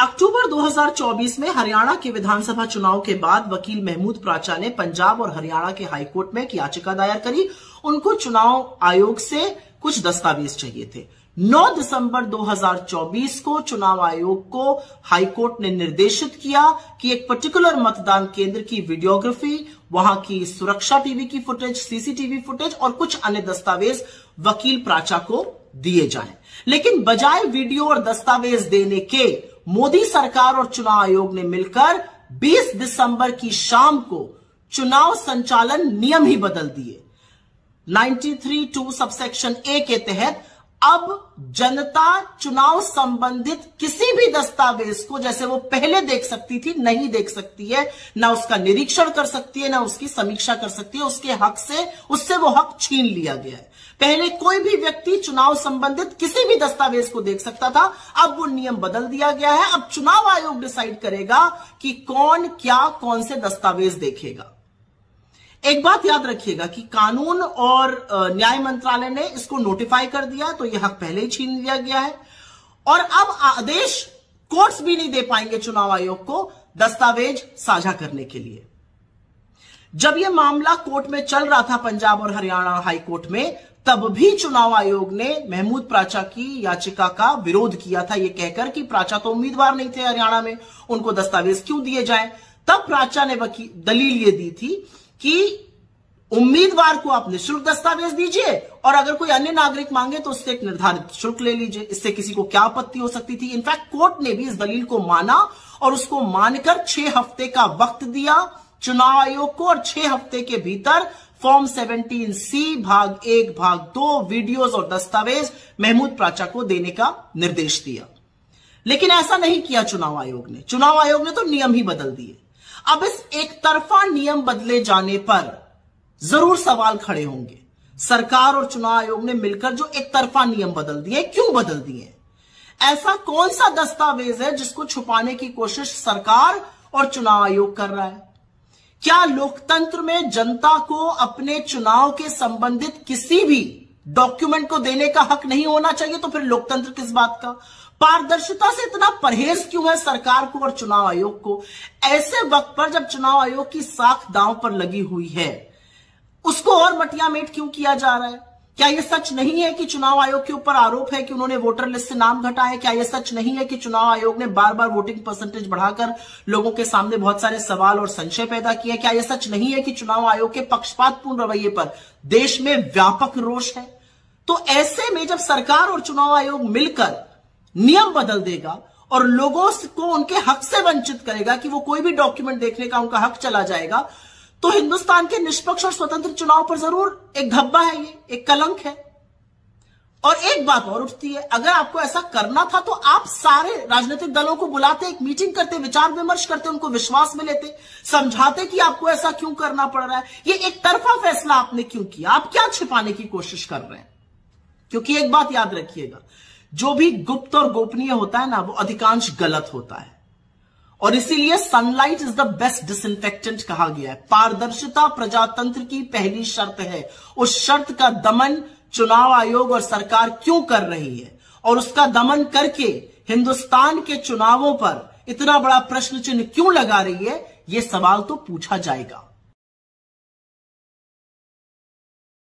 अक्टूबर 2024 में हरियाणा के विधानसभा चुनाव के बाद वकील महमूद प्राचा ने पंजाब और हरियाणा के हाईकोर्ट में एक याचिका दायर करी। उनको चुनाव आयोग से कुछ दस्तावेज चाहिए थे। 9 दिसंबर 2024 को चुनाव आयोग को हाईकोर्ट ने निर्देशित किया कि एक पर्टिकुलर मतदान केंद्र की वीडियोग्राफी, वहां की सुरक्षा टीवी की फुटेज, सीसीटीवी फुटेज और कुछ अन्य दस्तावेज वकील प्राचा को दिए जाएं। लेकिन बजाय वीडियो और दस्तावेज देने के मोदी सरकार और चुनाव आयोग ने मिलकर 20 दिसंबर की शाम को चुनाव संचालन नियम ही बदल दिए। 93(2) सबसेक्शन ए के तहत अब जनता चुनाव संबंधित किसी भी दस्तावेज को, जैसे वो पहले देख सकती थी, नहीं देख सकती है, ना उसका निरीक्षण कर सकती है, ना उसकी समीक्षा कर सकती है। उसके हक से, उससे वो हक छीन लिया गया है। पहले कोई भी व्यक्ति चुनाव संबंधित किसी भी दस्तावेज को देख सकता था, अब वो नियम बदल दिया गया है। अब चुनाव आयोग डिसाइड करेगा कि कौन क्या, कौन से दस्तावेज देखेगा। एक बात याद रखिएगा कि कानून और न्याय मंत्रालय ने इसको नोटिफाई कर दिया, तो यह हक पहले ही छीन लिया गया है और अब आदेश कोर्ट्स भी नहीं दे पाएंगे चुनाव आयोग को दस्तावेज साझा करने के लिए। जब यह मामला कोर्ट में चल रहा था पंजाब और हरियाणा हाई कोर्ट में, तब भी चुनाव आयोग ने महमूद प्राचा की याचिका का विरोध किया था, यह कहकर कि प्राचा तो उम्मीदवार नहीं थे हरियाणा में, उनको दस्तावेज क्यों दिए जाए। तब प्राचा ने दलील यह दी थी कि उम्मीदवार को आप निःशुल्क दस्तावेज दीजिए और अगर कोई अन्य नागरिक मांगे तो उससे एक निर्धारित शुल्क ले लीजिए, इससे किसी को क्या आपत्ति हो सकती थी। इनफैक्ट कोर्ट ने भी इस दलील को माना और उसको मानकर 6 हफ्ते का वक्त दिया चुनाव आयोग को और 6 हफ्ते के भीतर फॉर्म 17C भाग 1 भाग 2 वीडियोज और दस्तावेज महमूद प्राचा को देने का निर्देश दिया। लेकिन ऐसा नहीं किया चुनाव आयोग ने। चुनाव आयोग ने तो नियम ही बदल दिए। अब इस एक तरफा नियम बदले जाने पर जरूर सवाल खड़े होंगे। सरकार और चुनाव आयोग ने मिलकर जो एक तरफा नियम बदल दिए, क्यों बदल दिए? ऐसा कौन सा दस्तावेज है जिसको छुपाने की कोशिश सरकार और चुनाव आयोग कर रहा है? क्या लोकतंत्र में जनता को अपने चुनाव के संबंधित किसी भी डॉक्यूमेंट को देने का हक नहीं होना चाहिए? तो फिर लोकतंत्र किस बात का? पारदर्शिता से इतना परहेज क्यों है सरकार को और चुनाव आयोग को? ऐसे वक्त पर जब चुनाव आयोग की साख दांव पर लगी हुई है, उसको और मटियामेट क्यों किया जा रहा है? क्या यह सच नहीं है कि चुनाव आयोग के ऊपर आरोप है कि उन्होंने वोटर लिस्ट से नाम घटाए? क्या यह सच नहीं है कि चुनाव आयोग ने बार बार वोटिंग परसेंटेज बढ़ाकर लोगों के सामने बहुत सारे सवाल और संशय पैदा किए? क्या यह सच नहीं है कि चुनाव आयोग के पक्षपातपूर्ण रवैये पर देश में व्यापक रोष है? तो ऐसे में जब सरकार और चुनाव आयोग मिलकर नियम बदल देगा और लोगों को उनके हक से वंचित करेगा कि वो कोई भी डॉक्यूमेंट देखने का उनका हक चला जाएगा, तो हिंदुस्तान के निष्पक्ष और स्वतंत्र चुनाव पर जरूर एक धब्बा है, ये एक कलंक है। और एक बात और उठती है, अगर आपको ऐसा करना था तो आप सारे राजनीतिक दलों को बुलाते, एक मीटिंग करते, विचार विमर्श करते, उनको विश्वास में लेते, समझाते कि आपको ऐसा क्यों करना पड़ रहा है। ये एक तरफा फैसला आपने क्यों किया? आप क्या छिपाने की कोशिश कर रहे हैं? क्योंकि एक बात याद रखिएगा, जो भी गुप्त और गोपनीय होता है ना, वो अधिकांश गलत होता है और इसीलिए sunlight is the best disinfectant कहा गया है। पारदर्शिता प्रजातंत्र की पहली शर्त है। उस शर्त का दमन चुनाव आयोग और सरकार क्यों कर रही है और उसका दमन करके हिंदुस्तान के चुनावों पर इतना बड़ा प्रश्न चिन्ह क्यों लगा रही है, यह सवाल तो पूछा जाएगा।